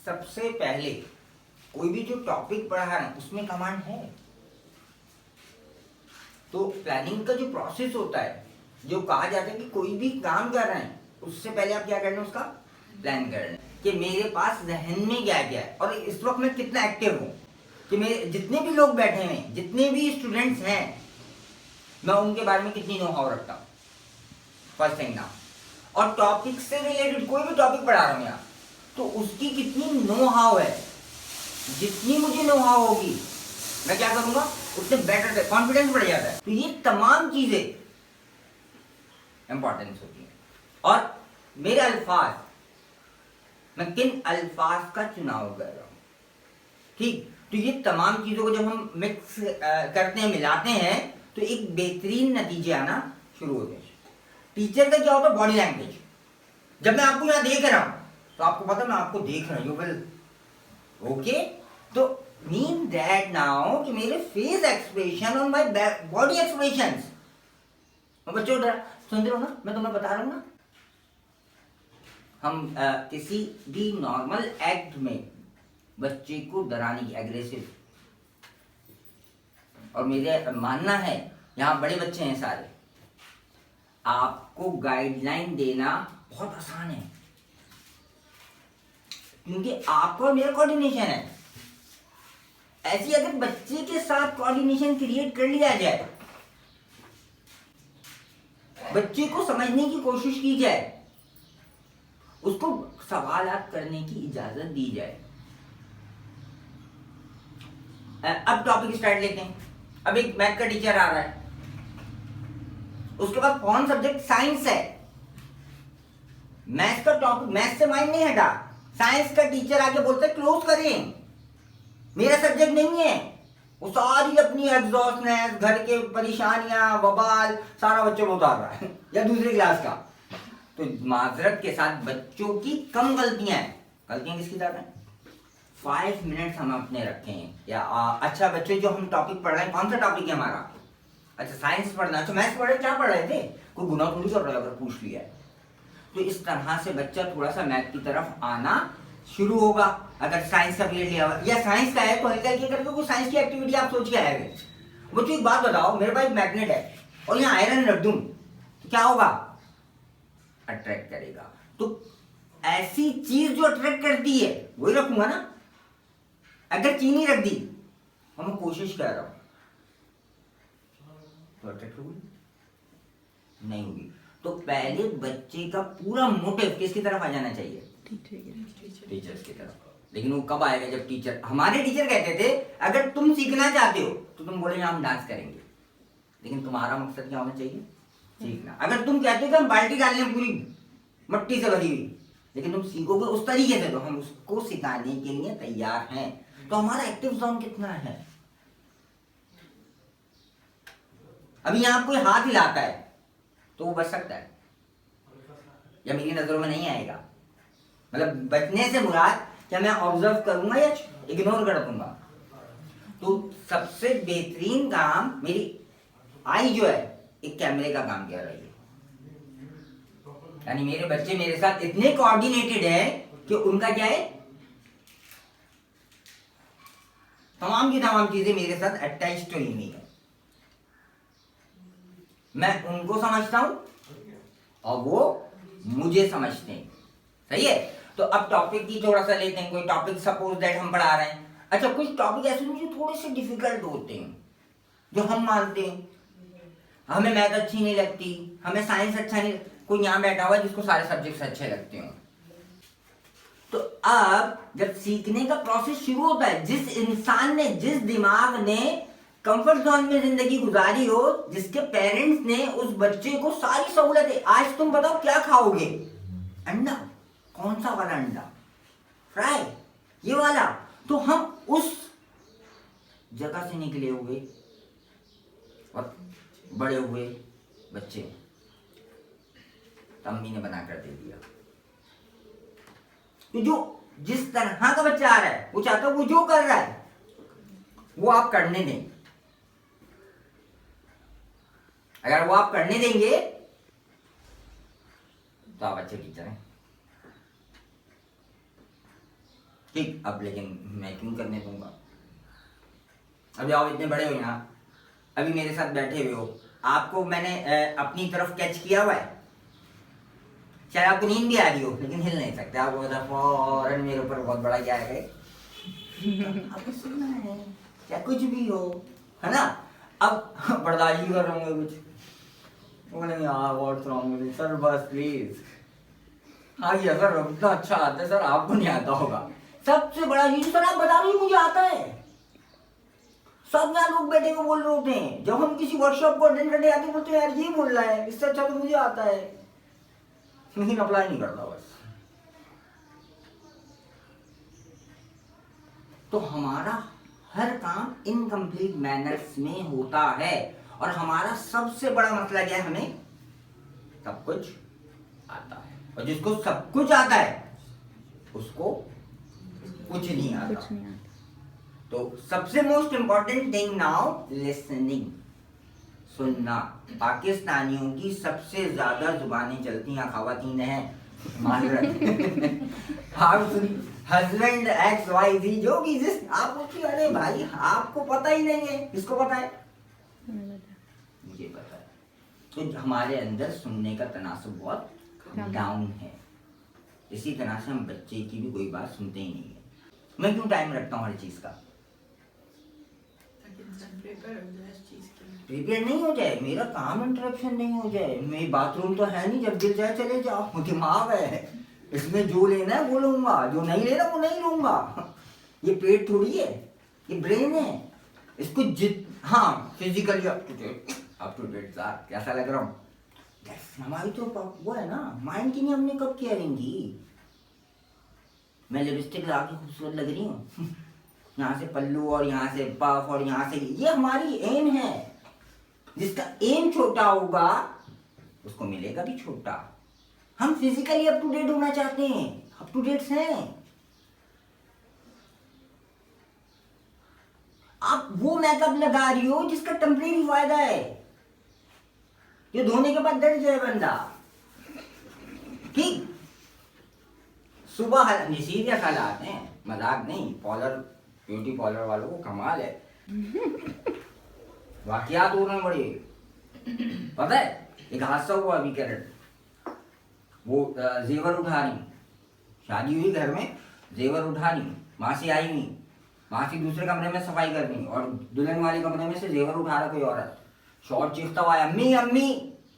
सबसे पहले कोई भी जो टॉपिक पढ़ा रहे हैं उसमें कमांड है। तो प्लानिंग का जो प्रोसेस होता है, जो कहा जाता है कि कोई भी काम कर रहे हैं उससे पहले आप क्या करना है, उसका प्लान करना है कि मेरे पास जहन में क्या क्या है और इस वक्त मैं कितना एक्टिव हूँ, कि मेरे जितने भी लोग बैठे हुए हैं, जितने भी स्टूडेंट्स हैं, मैं उनके बारे में कितनी नो हाउ रखता हूँ, फर्स्ट थिंग ना। और टॉपिक से रिलेटेड कोई भी टॉपिक पढ़ा रहा हूँ यहाँ, तो उसकी कितनी नो हाउ है, जितनी मुझे नो हाउ होगी मैं क्या करूंगा उतने बेटर कॉन्फिडेंस बढ़ जाता है। तो ये तमाम चीजें इंपॉर्टेंस होती है। और मेरे अल्फाज, मैं किन अल्फाज का चुनाव कर रहा हूं, ठीक। तो ये तमाम चीजों को जब हम मिक्स करते हैं, मिलाते हैं, तो एक बेहतरीन नतीजे आना शुरू होते हैं। टीचर का क्या होता है, बॉडी लैंग्वेज। जब मैं आपको यहां देख रहा हूं तो आपको पता मैं आपको देख रहा हूं, यू विल ओके। तो मीन दैट नाउ कि मेरे फेस एक्सप्रेशन और माय बॉडी एक्सप्रेशंस, बच्चों सुन रहे हो ना, मैं तुम्हें बता रहा हूं ना। हम किसी भी नॉर्मल एक्ट में बच्चे को डराने की, एग्रेसिव, और मेरे मानना है यहाँ बड़े बच्चे हैं सारे, आपको गाइडलाइन देना बहुत आसान है, क्योंकि आपका और मेरा कोऑर्डिनेशन है। ऐसी अगर बच्चे के साथ कोऑर्डिनेशन क्रिएट कर लिया जाए, बच्चे को समझने की कोशिश की जाए, उसको सवालात करने की इजाजत दी जाए। अब टॉपिक स्टार्ट लेते हैं। अब एक मैथ का टीचर आ रहा है, उसके बाद कौन सब्जेक्ट, साइंस है। मैथ्स का टॉपिक, मैथ्स से माइंड नहीं हटा, साइंस का टीचर आके बोलता है क्लोज करें, मेरा सब्जेक्ट नहीं है। वो सारी अपनी एग्जॉस्टनेस, घर के परेशानियां, बवाल सारा बच्चों को उतार रहा है या दूसरी क्लास का। तो माजरत के साथ बच्चों की कम गलतियां हैं, गलतियां किसकी ज्यादा है। 5 मिनट्स हम अपने रखे हैं या अच्छा बच्चे जो हम टॉपिक पढ़ रहे हैं, कौन सा टॉपिक है हमारा, अच्छा साइंस पढ़ना, अच्छा मैथ्स पढ़ रहे, क्या पढ़ रहे थे, कोई गुनाह थोड़ी कर रहा है अगर पूछ लिया है। तो इस तरह से बच्चा थोड़ा सा मैथ की तरफ आना शुरू होगा। अगर साइंस का पीरियड लिया हुआ या साइंस का है तो हल्का हल्की करके कोई साइंस की एक्टिविटी आप सोच के आएंगे। बच्चों एक बात बताओ, मेरे पास मैग्नेट है और यहाँ आयरन रख दूं तो क्या होगा, अट्रैक्ट करेगा। तो ऐसी चीज जो अट्रैक्ट करती है वही रखूंगा ना। अगर चीनी रख दी और मैं कोशिश कर रहा हूं तो अट्रैक्ट होगी नहीं होगी। तो पहले बच्चे का पूरा मोटिव किसकी तरफ आ जाना चाहिए, टीचर्स की तरफ। लेकिन वो कब आएगा, जब टीचर, हमारे टीचर कहते थे अगर तुम सीखना चाहते हो तो तुम बोले हम डांस करेंगे, लेकिन तुम्हारा मकसद क्या होना चाहिए, सीखना। अगर तुम कहते हो कि हम बाल्टी डालने पूरी मट्टी से भरी हुई, लेकिन तुम सीखोगे उस तरीके से, तो हम उसको सिखाने के लिए तैयार हैं। तो हमारा एक्टिव जोन कितना है। अभी यहां कोई हाथ हिलाता है तो वो बच सकता है या मेरी नजरों में नहीं आएगा, मतलब बचने से मुराद क्या मैं ऑब्जर्व करूंगा या इग्नोर कर दूंगा। तो सबसे बेहतरीन काम, मेरी आई जो है एक कैमरे का काम कर रही है, यानी मेरे बच्चे मेरे साथ इतने कोऑर्डिनेटेड है कि उनका क्या है, तमाम की तमाम चीजें मेरे साथ अटैच तो ही नहीं है। मैं उनको समझता हूं और वो मुझे समझते हैं, सही है। तो अब टॉपिक की थोड़ा सा लेते हैं। कोई टॉपिक सपोज दैट हम पढ़ा रहे हैं, अच्छा कुछ टॉपिक ऐसे जो थोड़े से डिफिकल्ट होते हैं, जो हम मानते हैं, हमें मैथ अच्छी नहीं लगती, हमें साइंस अच्छा नहीं, कोई यहाँ बैठा हुआ है जिसको सारे सब्जेक्ट्स अच्छे लगते हैं। तो अब जब सीखने का प्रोसेस शुरू होता है, जिस इंसान ने, जिस दिमाग ने कंफर्ट जोन में जिंदगी गुजारी हो, जिसके पेरेंट्स ने उस बच्चे को सारी सहूलतें, आज तुम बताओ क्या खाओगे, अंडा, कौन सा वाला अंडा, फ्राई, ये वाला। तो हम उस जगह से निकले हुए और बड़े हुए बच्चे, अम्मी ने बनाकर दे दिया। तो जो जिस तरह का बच्चा आ रहा है वो चाहता है, वो जो कर रहा है वो आप करने दें। अगर वो आप करने देंगे तो आप अच्छे टीचर हैं। ठीक, अब लेकिन मैं क्यों करने दूंगा? अभी आप इतने बड़े हो यहाँ, अभी मेरे साथ बैठे हुए हो, आपको मैंने अपनी तरफ कैच किया हुआ है। शायद आपको नींद भी आ रही हो लेकिन हिल नहीं सकते, आपको पता फौरन मेरे ऊपर बहुत बड़ा क्या है, आपको सुनना है क्या कुछ भी हो, है ना? अब बर्दाश्त ही कर रहा हूँ कुछ, बोलेंगे हाँ व्हाट्स रॉन्ग विद सर, बस प्लीज। हाँ ये सर इतना अच्छा आता है सर, आपको नहीं आता होगा। सबसे बड़ा चीज सर आप बता रही मुझे आता है। सब यहाँ लोग बैठे को बोल रहे होते हैं, जब हम किसी वर्कशॉप को अटेंड करने आते बोलते हैं यार ये बोल रहा है, इससे अच्छा तो मुझे आता है, लेकिन अप्लाई नहीं करता बस। तो हमारा हर काम इनकम्प्लीट मैनर्स में होता है, और हमारा सबसे बड़ा मसला क्या है, हमें सब कुछ आता है, और जिसको सब कुछ आता है उसको कुछ नहीं आता। तो सबसे most important thing now listening, सुनना। पाकिस्तानियों की सबसे ज्यादा जुबानें चलती हैं खवातीन हैं, हस्बैंड एक्स वाई जी जो भी जिस आप पूछिए, अरे भाई आपको पता ही नहीं है, किसको पता है? मुझे पता है। तो हमारे अंदर सुनने का तनासुब बहुत डाउन है, इसी तरह से हम बच्चे की भी कोई बात सुनते ही नहीं है। मैं क्यों टाइम रखता हूँ हर चीज का? प्रिपेयर नहीं हो जाए, मेरा काम इंटरप्शन नहीं हो जाए, मेरी बाथरूम तो है नहीं, जब दिल जाए चले जाओ, दिमाग है इसमें जो लेना है वो लूंगा, जो नहीं लेना वो नहीं लूंगा। ये पेट थोड़ी है, ये ब्रेन है, इसको हाँ physically up to date sir, कैसा लग रहा हूँ? हमारी तो वो है ना माइंड की, नहीं हमने कब केयरिंग की। मैं लिपस्टिक लगा के खूबसूरत लग रही हूँ, यहाँ से पल्लू और यहाँ से पफ और यहाँ से, ये हमारी एम है। जिसका एम छोटा होगा उसको मिलेगा भी छोटा। हम फिजिकली अप टू डेट होना चाहते हैं, अप टू डेट हैं। आप वो मेकअप लगा रही हो जिसका टेम्परेरी फायदा है, जो धोने के बाद डर जाए बंदा। ठीक, सुबह सीरियस हालात हैं, मजाक नहीं। पार्लर, ब्यूटी पार्लर वालों को कमाल है, वाकयात हो रहे बड़े। पता है एक हादसा हुआ अभी कैरेट, वो जेवर उठा रही, शादी हुई घर में, जेवर उठा रही, मासी आई नहीं, मासी दूसरे कमरे में सफाई कर रही, और दुल्हन वाले कमरे में से जेवर उठा रहा कोई औरत। शॉर्ट चीखता हुआ आया, अम्मी अम्मी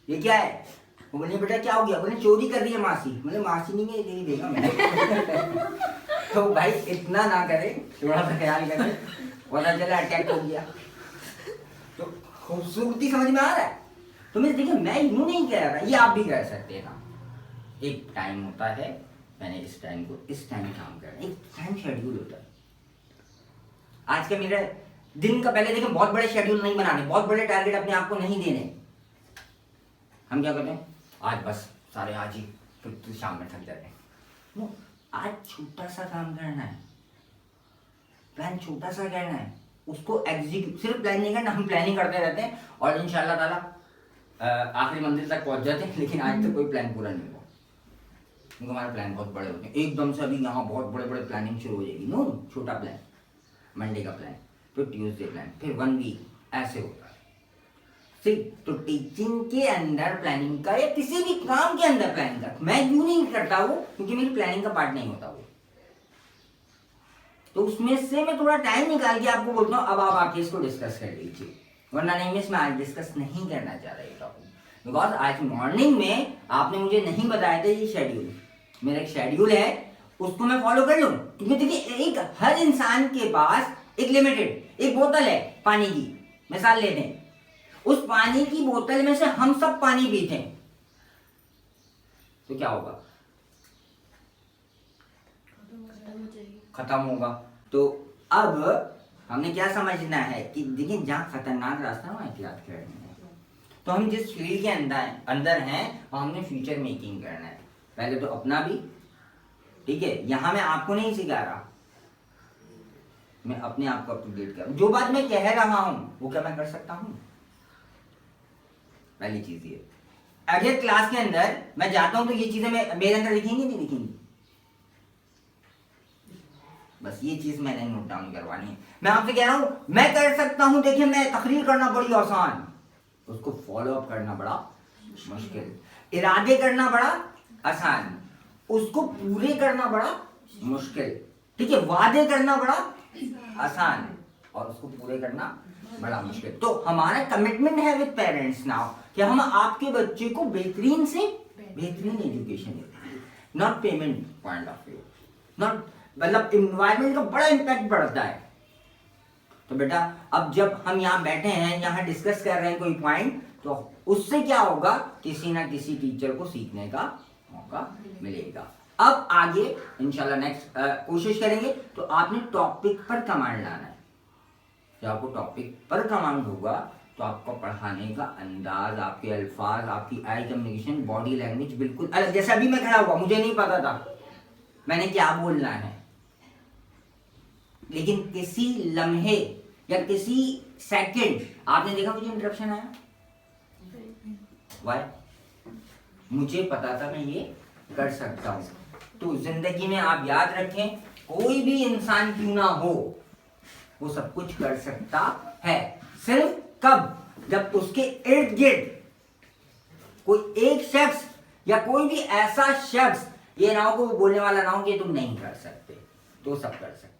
ये क्या है? वो बोले बेटा क्या हो गया? बोले चोरी कर रही है मासी। बोले मासी नहीं है, यही देगा मैं। तो भाई इतना ना करे, थोड़ा सा ख्याल करे, पता चला अटैक हो गया। तो खूबसूरती समझ में आ रहा है? तो मैं देखिए, मैं यूं नहीं कह रहा, ये आप भी कह सकते हैं ना। एक टाइम होता है, मैंने इस टाइम को इस टाइम काम करना, एक टाइम शेड्यूल होता है। आज के मेरे दिन का पहले देखिए, बहुत बड़े शेड्यूल नहीं बनाने, बहुत बड़े टारगेट अपने आप को नहीं देने। हम क्या करते हैं, आज बस सारे आज ही, तो शाम में थक जाते हैं। आज छोटा सा काम करना है, प्लान छोटा सा करना है, उसको एग्जीक्यूट, सिर्फ प्लान नहीं करना। हम प्लानिंग करते रहते हैं और इंशाल्लाह ताला आखिरी मंजिल तक पहुंच जाते हैं, लेकिन आज तक कोई प्लान पूरा नहीं हुआ, क्योंकि हमारे प्लान बहुत बड़े होते हैं। एकदम से अभी यहाँ बहुत बड़े बड़े प्लानिंग शुरू हो जाएगी। नो, छोटा प्लान, मंडे का प्लान, फिर ट्यूसडे प्लान, फिर 1 वीक, ऐसे होता है। ठीक, तो टीचिंग के अंदर प्लानिंग का, या किसी भी काम के अंदर प्लानिंग का, मैं यूं नहीं करता हूँ क्योंकि मेरी प्लानिंग का पार्ट नहीं होता वो। तो उसमें से मैं थोड़ा टाइम निकाल के आपको बोलता हूँ, अब आप आके इसको डिस्कस कर लीजिए, वरना नहीं मैं इसमें आज डिस्कस नहीं करना चाह रहा ये टॉपिक। बिकॉज आज मॉर्निंग में आपने मुझे नहीं बताया था ये शेड्यूल, मेरा एक शेड्यूल है, उसको मैं फॉलो कर लूँ। क्योंकि देखिए, एक हर इंसान के पास एक लिमिटेड, एक बोतल है पानी की, मिसाल लेते हैं, उस पानी की बोतल में से हम सब पानी पीते हैं, तो क्या होगा? खत्म होगा। तो अब हमने क्या समझना है कि देखिए, जहाँ खतरनाक रास्ता है वहाँ एहतियात करनी है। तो हम जिस फील्ड के अंदर हैं वहाँ हमने फ्यूचर मेकिंग करना है। पहले तो अपना भी, ठीक है, यहाँ मैं आपको नहीं सिखा रहा, मैं अपने आप को अप टू डेट कर, जो बात मैं कह रहा हूँ वो क्या मैं कर सकता हूँ? पहली चीज ये। अगर क्लास के अंदर मैं जाता हूं तो ये चीजें मैं मेरे अंदर दिखेंगी नहीं दिखेंगी? बस ये चीज मैंने नोट डाउन करवानी है। मैं आपसे कह रहा हूं मैं कर सकता हूं, देखिए मैं तकरीर करना बड़ी आसान, उसको फॉलो अप करना बड़ा मुश्किल, इरादे करना बड़ा आसान, उसको पूरे करना बड़ा मुश्किल, ठीक है, वादे करना बड़ा आसान और उसको पूरे करना बड़ा मुश्किल। तो हमारा कमिटमेंट है विद पेरेंट्स नाउ कि हम आपके बच्चे को बेहतरीन से बेहतरीन एजुकेशन देते, not payment point of view, not मतलब इन्वायरमेंट का बड़ा इम्पैक्ट पड़ता है। तो बेटा अब जब हम यहाँ बैठे हैं, यहाँ डिस्कस कर रहे हैं कोई पॉइंट, तो उससे क्या होगा, किसी ना किसी टीचर को सीखने का मौका मिलेगा। अब आगे इंशाल्लाह नेक्स्ट कोशिश करेंगे। तो आपने टॉपिक पर कमांड लाना है, जब आपको टॉपिक पर कमांड होगा तो आपको पढ़ाने का अंदाज, आपके अल्फाज, आपकी आई कम्युनिकेशन, बॉडी लैंग्वेज बिल्कुल अलग। जैसे अभी मैं खड़ा हुआ, मुझे नहीं पता था मैंने क्या बोलना है, लेकिन किसी लम्हे या किसी सेकंड आपने देखा मुझे इंटरप्शन आया, वाई, मुझे पता था मैं ये कर सकता हूं। तो जिंदगी में आप याद रखें, कोई भी इंसान क्यों ना हो वो सब कुछ कर सकता है, सिर्फ कब, जब उसके इर्द गिर्द कोई एक शख्स या कोई भी ऐसा शख्स ये ना हो, वो बोलने वाला ना हो कि तुम नहीं कर सकते, तो सब कर सकते।